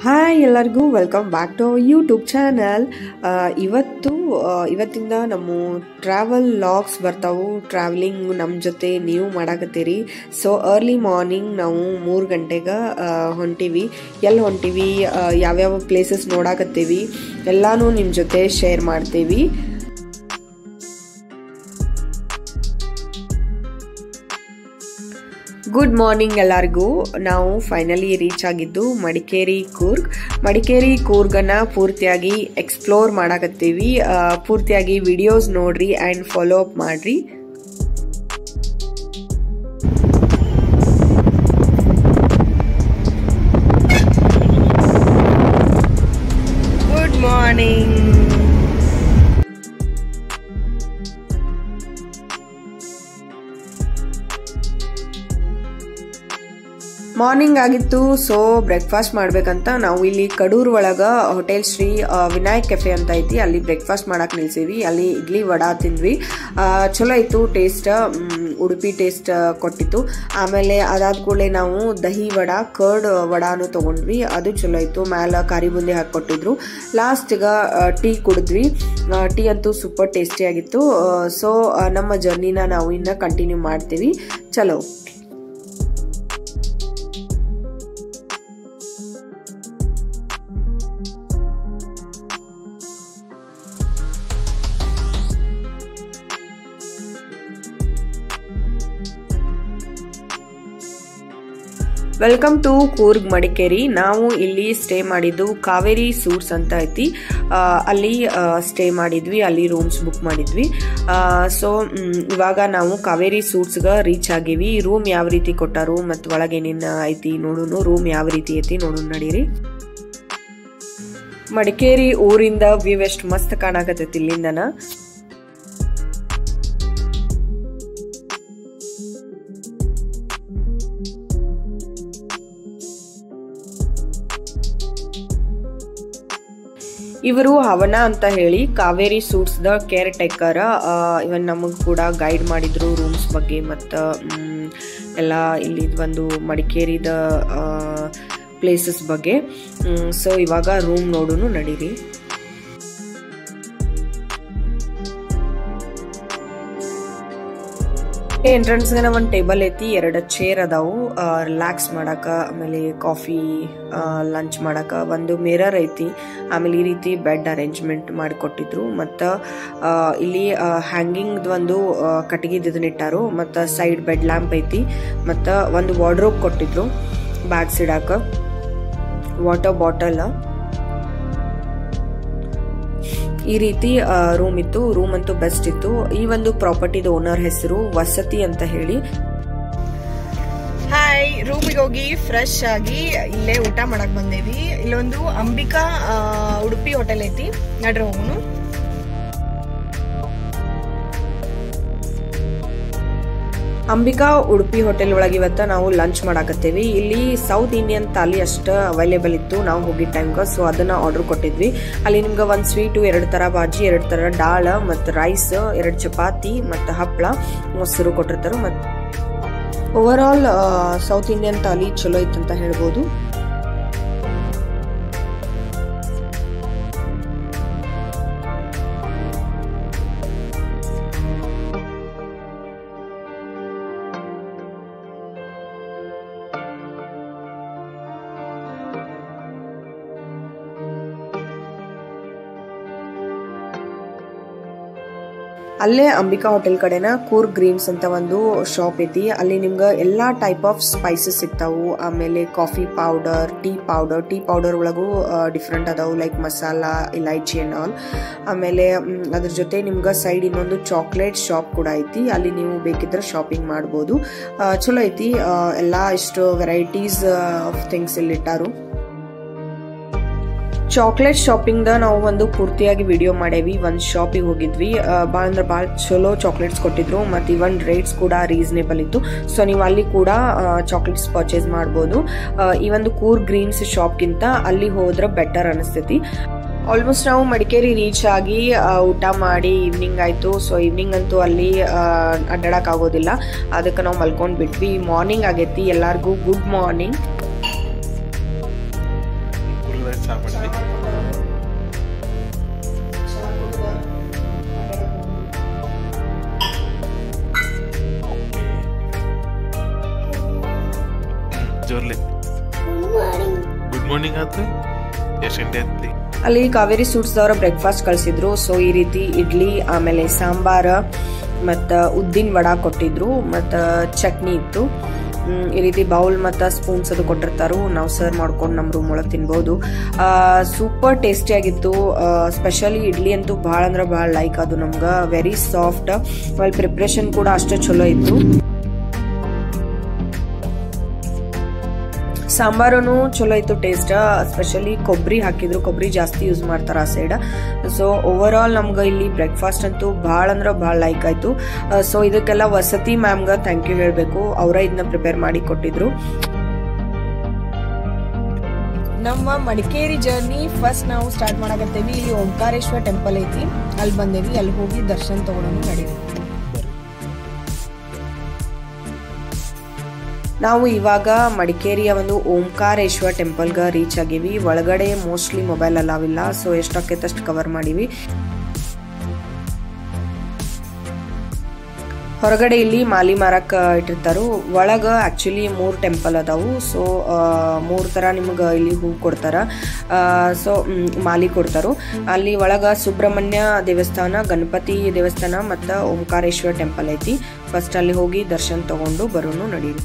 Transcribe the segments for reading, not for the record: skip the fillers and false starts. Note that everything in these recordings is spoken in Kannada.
ಹಾಯ್ ಎಲ್ಲರಿಗೂ welcome back to our YouTube channel. ಇವತ್ತಿಂದ ನಮ್ಮ ಟ್ರಾವೆಲ್ ಲಾಗ್ಸ್ ಬರ್ತಾವು. ಟ್ರಾವೆಲಿಂಗ್ ನಮ್ಮ ಜೊತೆ ನೀವು ಮಾಡಾಕತ್ತೀರಿ. ಸೊ ಅರ್ಲಿ ಮಾರ್ನಿಂಗ್ ನಾವು 3 ಗಂಟೆಗೆ ಹೊಂಟಿವಿ. ಎಲ್ಲಿ ಹೊಂಟಿವಿ, ಯಾವ್ಯಾವ ಪ್ಲೇಸಸ್ ನೋಡಾಕತ್ತೀವಿ ಎಲ್ಲಾನು ನಿಮ್ಮ ಜೊತೆ ಶೇರ್ ಮಾಡ್ತೀವಿ. ಗುಡ್ ಮಾರ್ನಿಂಗ್ ಎಲ್ಲರಿಗೂ. ನಾವು ಫೈನಲಿ ರೀಚ್ ಆಗಿದ್ದು ಮಡಿಕೇರಿ ಕೂರ್ಗನ್ನ ಪೂರ್ತಿಯಾಗಿ ಎಕ್ಸ್ಪ್ಲೋರ್ ಮಾಡಾಕತ್ತೀವಿ. ಪೂರ್ತಿಯಾಗಿ ವಿಡಿಯೋಸ್ ನೋಡ್ರಿ ಅಂಡ್ ಫಾಲೋ ಅಪ್ ಮಾಡ್ರಿ. Good morning. ಮಾರ್ನಿಂಗ್ ಆಗಿತ್ತು. ಸೊ ಬ್ರೇಕ್ಫಾಸ್ಟ್ ಮಾಡ್ಬೇಕಂತ ನಾವು ಇಲ್ಲಿ ಕಡೂರ್ ಒಳಗ ಹೋಟೆಲ್ ಶ್ರೀ ವಿನಾಯಕ್ ಕೆಫೆ ಅಂತ ಐತಿ, ಅಲ್ಲಿ ಬ್ರೇಕ್ಫಾಸ್ಟ್ ಮಾಡಕ್ ನಿಲ್ಸೀವಿ. ಅಲ್ಲಿ ಇಡ್ಲಿ ವಡಾ ತಿಂದ್ವಿ. ಚಲೋ ಇತ್ತು ಟೇಸ್ಟ್, ಉಡುಪಿ ಟೇಸ್ಟ್ ಕೊಟ್ಟಿತ್ತು. ಆಮೇಲೆ ಅದಾದ ಕೂಡಲೇ ನಾವು ದಹಿ ವಡಾ ಕರ್ಡ್ ವಡಾನು ತಗೊಂಡ್ವಿ, ಅದು ಚಲೋ ಇತ್ತು. ಮ್ಯಾಲ ಕಾರಿ ಬುಂದಿ ಹಾಕೊಟ್ಟಿದ್ರು. ಲಾಸ್ಟ್ಗ ಟೀ ಕುಡಿದ್ವಿ. ಟೀ ಅಂತೂ ಸೂಪರ್ ಟೇಸ್ಟಿ ಆಗಿತ್ತು. ಸೊ ನಮ್ಮ ಜರ್ನಿನ ನಾವು ಇನ್ನ ಕಂಟಿನ್ಯೂ ಮಾಡ್ತೀವಿ. ಚಲೋ. Welcome to Coorg Madikeri. ನಾವು ಇಲ್ಲಿ ಸ್ಟೇ ಮಾಡಿದ್ದು ಕಾವೇರಿ ಸೂಟ್ಸ್ ಅಂತ ಐತಿ, ಅಲ್ಲಿ ಸ್ಟೇ ಮಾಡಿದ್ವಿ. ಅಲ್ಲಿ ರೂಮ್ಸ್ ಬುಕ್ ಮಾಡಿದ್ವಿ. ಸೊ ಇವಾಗ ನಾವು ಕಾವೇರಿ ಸೂಟ್ಸ್ಗೆ ರೀಚ್ ಆಗಿವಿ. ರೂಮ್ ಯಾವ ರೀತಿ ಕೊಟ್ಟಾರು ಮತ್ತು ಒಳಗೇನೇನು ಐತಿ ನೋಡೋಣ. ರೂಮ್ ಯಾವ ರೀತಿ ಐತಿ ನೋಡೋಣ ನಡೀರಿ. ಮಡಿಕೇರಿ ಊರಿಂದ ವ್ಯೂ ಎಷ್ಟು ಮಸ್ತ್ ಕಾಣಕತ್ತೈತಿ ಇಲ್ಲಿಂದನ. ಇವರು ಹವನ ಅಂತ ಹೇಳಿ Kaveri suites the caretaker. ಇವನ್ ನಮಗ್ ಕೂಡ ಗೈಡ್ ಮಾಡಿದ್ರು ರೂಮ್ಸ್ ಬಗ್ಗೆ ಮತ್ತು ಎಲ್ಲ ಇಲ್ಲಿ ಒಂದು ಮಡಿಕೇರಿದ ಪ್ಲೇಸಸ್ ಬಗ್ಗೆ. ಸೊ ಇವಾಗ ರೂಮ್ ನೋಡೋಣ ನಡೀರಿ. ಎಂಟ್ರೆನ್ಸ್ ಗೆ ಒಂದು ಟೇಬಲ್ ಐತಿ, 2 ಚೇರ್ ಅದಾವು ರಿಲ್ಯಾಕ್ಸ್ ಮಾಡಾಕ, ಆಮೇಲೆ ಕಾಫಿ ಲಂಚ್ ಮಾಡಾಕ. ಒಂದು ಮಿರರ್ ಐತಿ. ಆಮೇಲೆ ಈ ರೀತಿ ಬೆಡ್ ಅರೇಂಜ್ಮೆಂಟ್ ಮಾಡಿಕೊಟ್ಟಿದ್ರು. ಮತ್ತ ಇಲ್ಲಿ ಹ್ಯಾಂಗಿಂಗ್ ಒಂದು ಕಟ್ಟಿಗೆದನ್ನ ಇಟ್ಟಾರು. ಮತ್ತ ಸೈಡ್ ಬೆಡ್ ಲ್ಯಾಂಪ್ ಐತಿ. ಮತ್ತ ಒಂದು ವಾರ್ಡ್ರೋಬ್ ಕೊಟ್ಟಿದ್ರು ಬ್ಯಾಗ್ಸ್ ಇಡಾಕ, ವಾಟರ್ ಬಾಟಲ್. ಈ ರೀತಿ ರೂಮ್ ಇತ್ತು. ರೂಮ್ ಅಂತೂ ಬೆಸ್ಟ್ ಇತ್ತು. ಈ ಒಂದು ಪ್ರಾಪರ್ಟಿದ ಓನರ್ ಹೆಸರು ವಸತಿ ಅಂತ ಹೇಳಿ. ಹಾಯ್, ರೂಮಿಗೆ ಹೋಗಿ ಫ್ರೆಶ್ ಆಗಿ ಇಲ್ಲೇ ಊಟ ಮಾಡಕ್ ಬಂದೇವಿ. ಇಲ್ಲೊಂದು ಅಂಬಿಕಾ ಉಡುಪಿ ಹೋಟೆಲ್ ಐತಿ, ನಡ್ರಿ ಹೋಗುನು. ಅಂಬಿಕಾ ಉಡುಪಿ ಹೋಟೆಲ್ ಒಳಗೆ ಇವತ್ತ ನಾವು ಲಂಚ್ ಮಾಡಾಕತ್ತೇವಿ. ಇಲ್ಲಿ ಸೌತ್ ಇಂಡಿಯನ್ ಥಾಲಿ ಅಷ್ಟ ಅವೈಲೇಬಲ್ ಇತ್ತು ನಾವು ಹೋಗಿದ್ದ ಟೈಮ್ಗೆ. ಸೊ ಅದನ್ನ ಆರ್ಡರ್ ಕೊಟ್ಟಿದ್ವಿ. ಅಲ್ಲಿ ನಿಮ್ಗೆ 1 ಸ್ವೀಟು, 2 ತರ ಬಾಜಿ, 2 ತರ ಡಾಳ ಮತ್ತು ರೈಸ್, 2 ಚಪಾತಿ ಮತ್ತು ಹಪ್ಪಳ, ಮೊಸರು ಕೊಟ್ಟಿರ್ತಾರೆ. ಮತ್ತು over all south Indian thali ಚಲೋ ಇತ್ತು ಅಂತ ಹೇಳ್ಬೋದು. ಅಲ್ಲೇ ಅಂಬಿಕಾ ಹೋಟೆಲ್ ಕಡೆನ ಕೂರ್ಗ್ ಗ್ರೀನ್ಸ್ ಅಂತ ಒಂದು ಶಾಪ್ ಐತಿ. ಅಲ್ಲಿ ನಿಮ್ಗೆ ಎಲ್ಲಾ ಟೈಪ್ ಆಫ್ ಸ್ಪೈಸಸ್ ಸಿಗ್ತಾವು. ಆಮೇಲೆ ಕಾಫಿ ಪೌಡರ್, ಟೀ ಪೌಡರ್ ಒಳಗೂ ಡಿಫ್ರೆಂಟ್ ಅದಾವು, ಲೈಕ್ ಮಸಾಲಾ, ಇಲೈಚಿ ಅಂಡ್ ಆಲ್. ಆಮೇಲೆ ಅದ್ರ ಜೊತೆ ನಿಮ್ಗೆ ಸೈಡ್ ಇನ್ನೊಂದು ಚಾಕ್ಲೇಟ್ ಶಾಪ್ ಕೂಡ ಐತಿ. ಅಲ್ಲಿ ನೀವು ಬೇಕಿದ್ರೆ ಶಾಪಿಂಗ್ ಮಾಡ್ಬೋದು. ಚಲೋ ಐತಿ. ಎಲ್ಲಾ ಇಷ್ಟು ವೆರೈಟೀಸ್ ಆಫ್ ಥಿಂಗ್ಸ್ ಇಲ್ಲಿ ಇಟ್ಟಾರು. ಚಾಕ್ಲೇಟ್ ಶಾಪಿಂಗ್ ದ ನಾವು ಒಂದು ಪೂರ್ತಿಯಾಗಿ ವಿಡಿಯೋ ಮಾಡೇವಿ. ಒಂದು ಶಾಪಿಗೆ ಹೋಗಿದ್ವಿ. ಭಾಳ ಅಂದ್ರೆ ಭಾಳ ಚಲೋ ಚಾಕ್ಲೇಟ್ಸ್ ಕೊಟ್ಟಿದ್ರು. ಮತ್ತು ಇವನ್ ರೇಟ್ಸ್ ಕೂಡ ರೀಸನೇಬಲ್ ಇತ್ತು. ಸೊ ನೀವು ಅಲ್ಲಿ ಕೂಡ ಚಾಕ್ಲೇಟ್ಸ್ ಪರ್ಚೇಸ್ ಮಾಡ್ಬೋದು. ಈ ಒಂದು ಕೂರ್ಗ್ ಗ್ರೀನ್ಸ್ ಶಾಪ್ಗಿಂತ ಅಲ್ಲಿ ಹೋದ್ರೆ ಬೆಟರ್ ಅನಿಸ್ತೈತಿ. ಆಲ್ಮೋಸ್ಟ್ ನಾವು ಮಡಿಕೇರಿ ರೀಚ್ ಆಗಿ ಊಟ ಮಾಡಿ ಈವ್ನಿಂಗ್ ಆಯ್ತು. ಸೊ ಈವ್ನಿಂಗ್ ಅಂತೂ ಅಲ್ಲಿ ಅಡ್ಡಾಡಕ್ ಆಗೋದಿಲ್ಲ, ಅದಕ್ಕೆ ನಾವು ಮಲ್ಕೊಂಡ್ ಬಿಟ್ವಿ. ಮಾರ್ನಿಂಗ್ ಆಗೈತಿ. ಎಲ್ಲಾರ್ಗೂ ಗುಡ್ ಮಾರ್ನಿಂಗ್. ಮಾರ್ನಿಂಗ್ ಆಯ್ತು ಎಷ್ಟು ಗಂಟೆ ಐತಿ ಅಲ್ಲಿ ಕಾವೇರಿ ಸೂಟ್ಸ್ದವ್ರ ಬ್ರೇಕ್ಫಾಸ್ಟ್ ಕಳಿಸಿದ್ರು. ಸೊ ಈ ರೀತಿ ಇಡ್ಲಿ, ಆಮೇಲೆ ಸಾಂಬಾರ ಮತ್ತು ಉದ್ದಿನ ವಡ ಕೊಟ್ಟಿದ್ರು, ಮತ್ತು ಚಟ್ನಿ ಇತ್ತು. ಈ ರೀತಿ ಬೌಲ್ ಮತ್ತು ಸ್ಪೂನ್ಸ್ ಅದು ಕೊಟ್ಟಿರ್ತಾರು. ನಾವು ಸರ್ವ್ ಮಾಡ್ಕೊಂಡು ನಮ್ಮ ರೂಮ್ ಒಳಗೆ ತಿನ್ಬೋದು. ಸೂಪರ್ ಟೇಸ್ಟಿಯಾಗಿತ್ತು. ಸ್ಪೆಷಲಿ ಇಡ್ಲಿ ಅಂತೂ ಭಾಳ ಅಂದ್ರೆ ಭಾಳ ಲೈಕ್ ಅದು ನಮ್ಗೆ. Very soft. ಆಮೇಲೆ ಪ್ರಿಪ್ರೇಷನ್ ಕೂಡ ಅಷ್ಟೇ ಚಲೋ ಇತ್ತು. ಸಾಂಬಾರು ಚಲೋ ಇತ್ತು ಟೇಸ್ಟ್. ಸ್ಪೆಷಲಿ ಕೊಬ್ಬರಿ ಹಾಕಿದ್ರು. ಕೊಬ್ಬರಿ ಜಾಸ್ತಿ ಯೂಸ್ ಮಾಡ್ತಾರೆ ಆ ಸೈಡ್. ಸೊ ಓವರ್ ಆಲ್ ನಮ್ಗೆ ಇಲ್ಲಿ ಬ್ರೇಕ್ಫಾಸ್ಟ್ ಅಂತೂ ಭಾಳ ಅಂದ್ರೆ ಭಾಳ ಲೈಕ್ ಆಯ್ತು. ಸೊ ಇದಕ್ಕೆಲ್ಲ ವಸತಿ ಮ್ಯಾಮ್ಗೆ ಥ್ಯಾಂಕ್ ಯು ಹೇಳಬೇಕು. ಅವರೇ ಇದನ್ನ ಪ್ರಿಪೇರ್ ಮಾಡಿ ಕೊಟ್ಟಿದ್ರು. ನಮ್ಮ ಮಡಿಕೇರಿ ಜರ್ನಿ ಫಸ್ಟ್ ನಾವು ಸ್ಟಾರ್ಟ್ ಮಾಡಕತ್ತೇವಿ. ಇಲ್ಲಿ ಓಂಕಾರೇಶ್ವರ ಟೆಂಪಲ್ ಐತಿ, ಅಲ್ಲಿ ಬಂದೇವಿ. ಅಲ್ಲಿ ಹೋಗಿ ದರ್ಶನ ತಗೊಳೋಣ ನಡೀವಿ. ನಾವು ಇವಾಗ ಮಡಿಕೇರಿಯ ಒಂದು ಓಂಕಾರೇಶ್ವರ ಟೆಂಪಲ್ಗೆ ರೀಚ್ ಆಗೀವಿ. ಒಳಗಡೆ ಮೋಸ್ಟ್ಲಿ ಮೊಬೈಲ್ ಅಲಾವಿಲ್ಲ, ಸೊ ಎಷ್ಟಾಕೈತಷ್ಟು ಕವರ್ ಮಾಡೀವಿ. ಹೊರಗಡೆ ಇಲ್ಲಿ ಮಾಲಿ ಮಾರಕ್ಕೆ ಇಟ್ಟಿರ್ತಾರು. ಒಳಗೆ ಆ್ಯಕ್ಚುಲಿ 3 ಟೆಂಪಲ್ ಅದಾವು. ಸೊ 3 ಥರ ನಿಮ್ಗೆ ಇಲ್ಲಿ ಹೂ ಕೊಡ್ತಾರ. ಸೊ ಮಾಲಿ ಕೊಡ್ತಾರು. ಅಲ್ಲಿ ಒಳಗೆ ಸುಬ್ರಹ್ಮಣ್ಯ ದೇವಸ್ಥಾನ, ಗಣಪತಿ ದೇವಸ್ಥಾನ ಮತ್ತು ಓಂಕಾರೇಶ್ವರ ಟೆಂಪಲ್ ಐತಿ. ಫಸ್ಟ್ ಅಲ್ಲಿ ಹೋಗಿ ದರ್ಶನ ತಗೊಂಡು ಬರೋನು ನಡೀರಿ.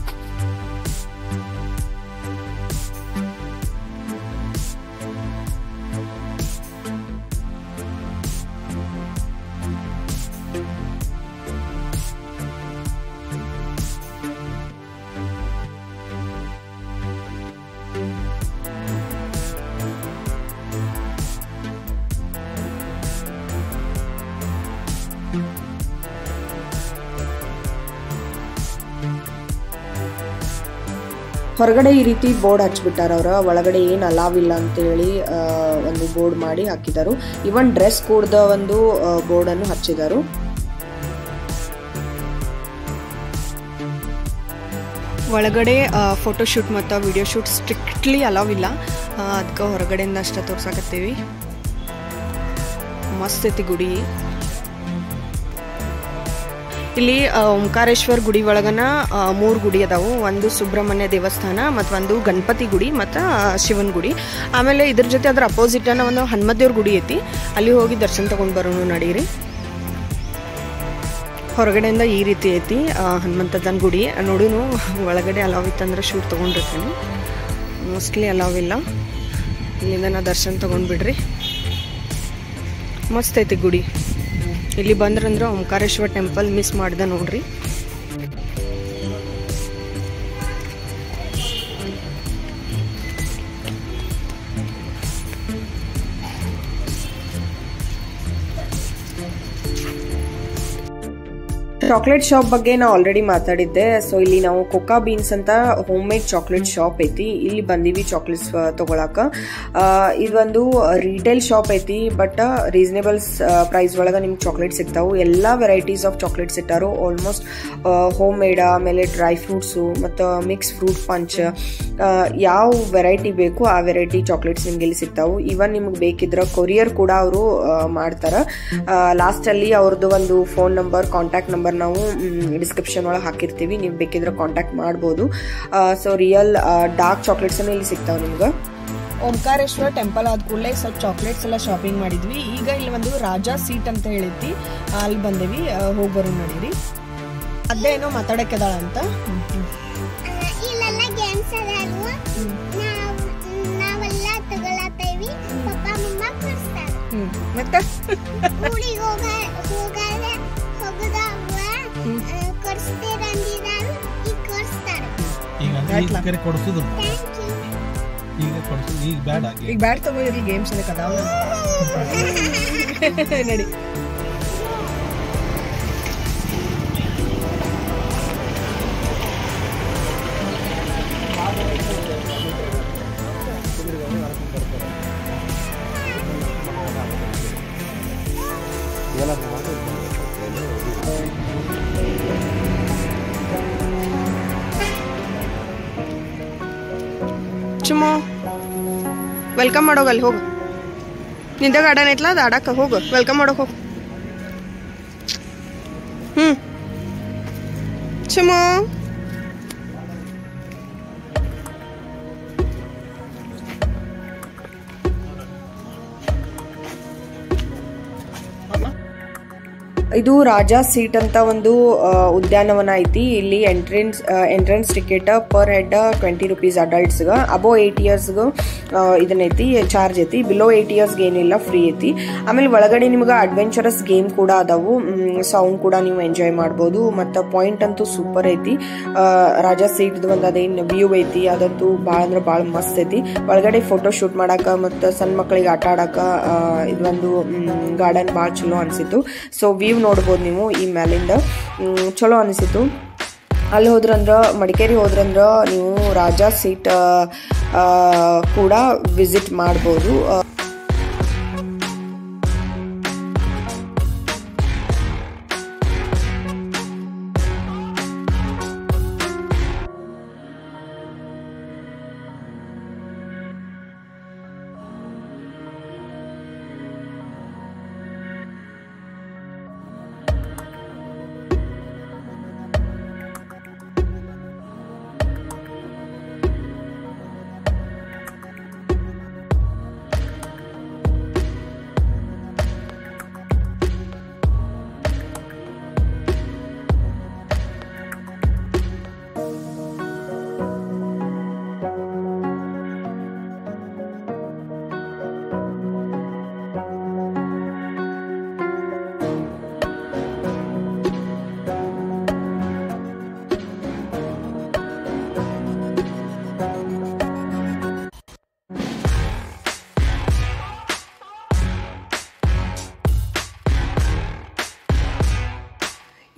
ಹೊರಗಡೆ ಈ ರೀತಿ ಬೋರ್ಡ್ ಹಚ್ಬಿಟ್ಟಾರ ಅವ್ರ. ಒಳಗಡೆ ಏನು ಅಲಾವಿಲ್ಲ ಅಂತೇಳಿ ಒಂದು ಬೋರ್ಡ್ ಮಾಡಿ ಹಾಕಿದಾರು. ಇವನ್ ಡ್ರೆಸ್ ಕೋಡ್ದ ಒಂದು ಬೋರ್ಡನ್ನು ಹಚ್ಚಿದಾರು. ಒಳಗಡೆ ಫೋಟೋಶೂಟ್ ಮತ್ತು ವಿಡಿಯೋ ಶೂಟ್ ಸ್ಟ್ರಿಕ್ಟ್ಲಿ ಅಲಾವಿಲ್ಲ. ಅದಕ್ಕೆ ಹೊರಗಡೆಯಿಂದ ಅಷ್ಟೇ ತೋರ್ಸಾಕತ್ತೀವಿ. ಮಸ್ತ್ ಐತಿ ಗುಡಿ. ಇಲ್ಲಿ ಓಂಕಾರೇಶ್ವರ ಗುಡಿ ಒಳಗನ 3 ಗುಡಿ ಅದಾವು. ಒಂದು ಸುಬ್ರಹ್ಮಣ್ಯ ದೇವಸ್ಥಾನ, ಮತ್ತು ಒಂದು ಗಣಪತಿ ಗುಡಿ, ಮತ್ತು ಶಿವನ ಗುಡಿ. ಆಮೇಲೆ ಇದ್ರ ಜೊತೆ ಅದ್ರ ಅಪೋಸಿಟನ್ನ ಒಂದು ಹನುಮದೇವ್ರ ಗುಡಿ ಐತಿ. ಅಲ್ಲಿ ಹೋಗಿ ದರ್ಶನ ತಗೊಂಡು ಬರೋಣ ನಡೀರಿ. ಹೊರಗಡೆಯಿಂದ ಈ ರೀತಿ ಐತಿ ಹನುಮಂತದನ್ ಗುಡಿ. ನೋಡಿನು ಒಳಗಡೆ ಅಲಾವಿತ್ತಂದ್ರೆ ಶೂಟ್ ತೊಗೊಂಡಿರ್ತೀನಿ. ಮೋಸ್ಟ್ಲಿ ಅಲಾವಿಲ್ಲ. ಇಲ್ಲಿಂದ ನಾ ದರ್ಶನ ತೊಗೊಂಡ್ಬಿಡ್ರಿ. ಮಸ್ತ್ ಐತಿ ಗುಡಿ. ಇಲ್ಲಿ ಬಂದ್ರಂದ್ರೆ ಓಂಕಾರೇಶ್ವರ ಟೆಂಪಲ್ ಮಿಸ್ ಮಾಡ್ದೆ ನೋಡ್ರಿ. ಚಾಕ್ಲೇಟ್ ಶಾಪ್ ಬಗ್ಗೆ ನಾ ಆಲ್ರೆಡಿ ಮಾತಾಡಿದ್ದೆ. ಸೊ ಇಲ್ಲಿ ನಾವು ಕೋಕಾ ಬೀನ್ಸ್ ಅಂತ ಹೋಮ್ ಮೇಡ್ ಚಾಕ್ಲೇಟ್ ಶಾಪ್ ಐತಿ. ಇಲ್ಲಿ ಬಂದೀವಿ ಚಾಕ್ಲೇಟ್ಸ್ ತಗೊಳಕ. ಇದೊಂದು ರಿಟೇಲ್ ಶಾಪ್ ಐತಿ, ಬಟ್ ರೀಸನೇಬಲ್ ಪ್ರೈಸ್ ಒಳಗೆ ನಿಮ್ಗೆ ಚಾಕ್ಲೇಟ್ ಸಿಗ್ತಾವು. ಎಲ್ಲ ವೆರೈಟೀಸ್ ಆಫ್ ಚಾಕ್ಲೇಟ್ಸ್ ಇಟ್ಟಾರು. ಆಲ್ಮೋಸ್ಟ್ ಹೋಮ್ ಮೇಡ್, ಆಮೇಲೆ ಡ್ರೈ ಫ್ರೂಟ್ಸು ಮತ್ತು ಮಿಕ್ಸ್ ಫ್ರೂಟ್ ಪಂಚ್, ಯಾವ ವೆರೈಟಿ ಬೇಕು ಆ ವೆರೈಟಿ ಚಾಕ್ಲೇಟ್ಸ್ ನಿಮ್ಗೆ ಇಲ್ಲಿ ಸಿಗ್ತಾವು. ಈವನ್ ನಿಮ್ಗೆ ಬೇಕಿದ್ರೆ ಕೊರಿಯರ್ ಕೂಡ ಅವರು ಮಾಡ್ತಾರೆ. ಲಾಸ್ಟಲ್ಲಿ ಅವ್ರದ್ದು ಒಂದು ಫೋನ್ ನಂಬರ್, ಕಾಂಟ್ಯಾಕ್ಟ್ ನಂಬರ್ ನಾವು ಡಿಸ್ಕ್ರಿಪ್ಷನ್ ಒಳಗೆ ಹಾಕಿರ್ತೀವಿ. ನೀವು ಬೇಕಿದ್ರೆ ಕಾಂಟ್ಯಾಕ್ಟ್ ಮಾಡ್ಬೋದು. ಸೊ ರಿಯಲ್ ಡಾರ್ಕ್ ಚಾಕ್ಲೇಟ್ಸ್ ಇಲ್ಲಿ ಸಿಗ್ತಾವೆ ನಿಮ್ಗೆ. ಓಂಕಾರೇಶ್ವರ ಟೆಂಪಲ್ ಆದ ಕೂಡಲೇ ಸ್ವಲ್ಪ ಚಾಕ್ಲೇಟ್ಸ್ ಎಲ್ಲ ಶಾಪಿಂಗ್ ಮಾಡಿದ್ವಿ. ಈಗ ಇಲ್ಲಿ ಒಂದು ರಾಜಾ ಸೀಟ್ ಅಂತ ಹೇಳಿದ್ವಿ, ಅಲ್ಲಿ ಬಂದೇವಿ. ಹೋಗಿ ಬರೋಣ ನಡೀರಿ. ಅದೇ ಏನೋ ಮಾತಾಡಕ್ಕೆದಾಳ ಅಂತ. ಮತ್ತೆ ಈಗ ಬ್ಯಾಡ್ ತಗೋರಿ. ಗೇಮ್ಸ್ ಎಲ್ಲ ಕದಾವ ನಡಿ. ಚುಮ್ಮು ವೆಲ್ಕಮ್ ಮಾಡೋಗ. ಅಲ್ಲಿ ಹೋಗು. ನಿಂದ ಗಾರ್ಡನ್ ಐತ್ಲ, ಅದು ಆಡಕ್ಕೆ ಹೋಗು. ವೆಲ್ಕಮ್ ಮಾಡೋಕೆ ಹೋಗು. ಚುಮ್ಮು ಇದು ರಾಜಾ ಸೀಟ್ ಅಂತ ಒಂದು ಉದ್ಯಾನವನ ಐತಿ. ಇಲ್ಲಿ entrance ticket per head 20 rupees ಅಡಲ್ಟ್ಸ್ಗೆ. ಅಬೋ 8 yearsಗೆ ಇದನ್ನೈತಿ ಚಾರ್ಜ್ ಐತಿ. ಬಿಲೋ 8 yearsಗೆ ಏನಿಲ್ಲ, ಫ್ರೀ ಐತಿ. ಆಮೇಲೆ ಒಳಗಡೆ ನಿಮ್ಗೆ ಅಡ್ವೆಂಚರಸ್ ಗೇಮ್ ಕೂಡ ಅದಾವು. ಸೊ ಅವ್ನು ಕೂಡ ನೀವು ಎಂಜಾಯ್ ಮಾಡ್ಬೋದು. ಮತ್ತು ಪಾಯಿಂಟ್ ಅಂತೂ ಸೂಪರ್ ಐತಿ. ರಾಜಾ ಸೀಟ್ದು ಒಂದು ಅದೇನು ವ್ಯೂ ಐತಿ ಅದಂತೂ ಭಾಳ ಅಂದ್ರೆ ಭಾಳ ಮಸ್ತ್ ಐತಿ. ಒಳಗಡೆ ಫೋಟೋ ಶೂಟ್ ಮಾಡಾಕ ಮತ್ತು ಸಣ್ಣ ಮಕ್ಕಳಿಗೆ ಆಟ ಆಡಾಕ ಇದೊಂದು ಗಾರ್ಡನ್ ಭಾಳ ಚಲೋ ಅನಿಸಿತು. ಸೊ ವ್ಯೂ ನೋಡ್ಬೋದು ನೀವು ಈ ಮೇಲಿಂದ, ಚಲೋ ಅನಿಸಿತು. ಅಲ್ಲಿ ಹೋದ್ರಂದ್ರೆ ಮಡಿಕೇರಿ ಹೋದ್ರಂದ್ರೆ ನೀವು ರಾಜಾ ಸೀಟ್ ಕೂಡ ವಿಸಿಟ್ ಮಾಡ್ಬೋದು.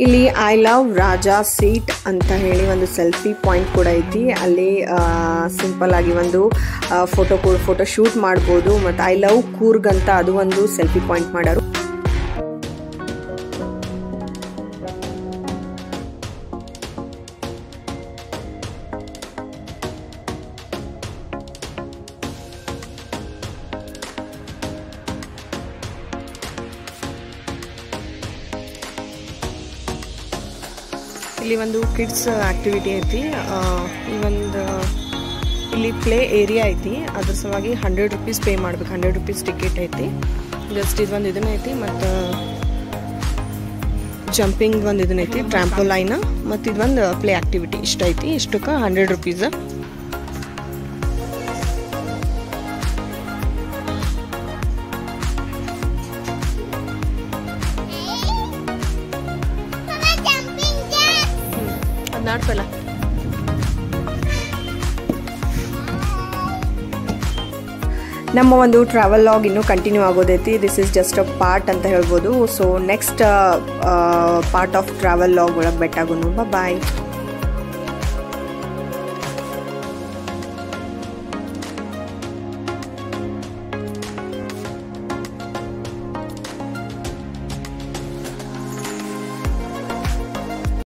ಇಲ್ಲಿ ಐ ಲವ್ ರಾಜಾ ಸೀಟ್ ಅಂತ ಹೇಳಿ ಒಂದು ಸೆಲ್ಫಿ ಪಾಯಿಂಟ್ ಕೂಡ ಐತಿ. ಅಲ್ಲಿ ಸಿಂಪಲ್ ಆಗಿ ಒಂದು ಫೋಟೋ ಶೂಟ್ ಮಾಡ್ಬೋದು. ಮತ್ತು ಐ ಲವ್ ಕೂರ್ಗ್ ಅಂತ ಅದು ಒಂದು ಸೆಲ್ಫಿ ಪಾಯಿಂಟ್ ಮಾಡೋರು. ಇಲ್ಲಿ ಒಂದು ಕಿಡ್ಸ್ ಆಕ್ಟಿವಿಟಿ ಐತಿ. ಇಲ್ಲಿ ಪ್ಲೇ ಏರಿಯಾ ಐತಿ. ಅದ್ರ ಸಲುವಾಗಿ 100 rupees ಪೇ ಮಾಡ್ಬೇಕು. 100 rupees ಟಿಕೆಟ್ ಐತಿ. ಜಸ್ಟ್ ಇದೊಂದು ಇದನ್ನ ಐತಿ. ಮತ್ತು ಜಂಪಿಂಗ್ ಒಂದು ಇದನ್ನ ಐತಿ, ಟ್ರಾಂಪೋಲೈನ್. ಮತ್ತು ಇದೊಂದು ಪ್ಲೇ ಆಕ್ಟಿವಿಟಿ ಇಷ್ಟ ಐತಿ. ಇಷ್ಟಕ್ಕೆ 100 rupees. ನಾಡ್ಪಲ್ಲ ನಮ್ಮ ಒಂದು ಟ್ರಾವೆಲ್ ಲಾಗ್ ಇನ್ನೂ ಕಂಟಿನ್ಯೂ ಆಗೋದೈತಿ. This is just a part ಅಂತ ಹೇಳ್ಬೋದು. So next part of travel log ಒಳಗೆ ಬೆಟ್ಟಾಗೋನು. ಬಾಯ್.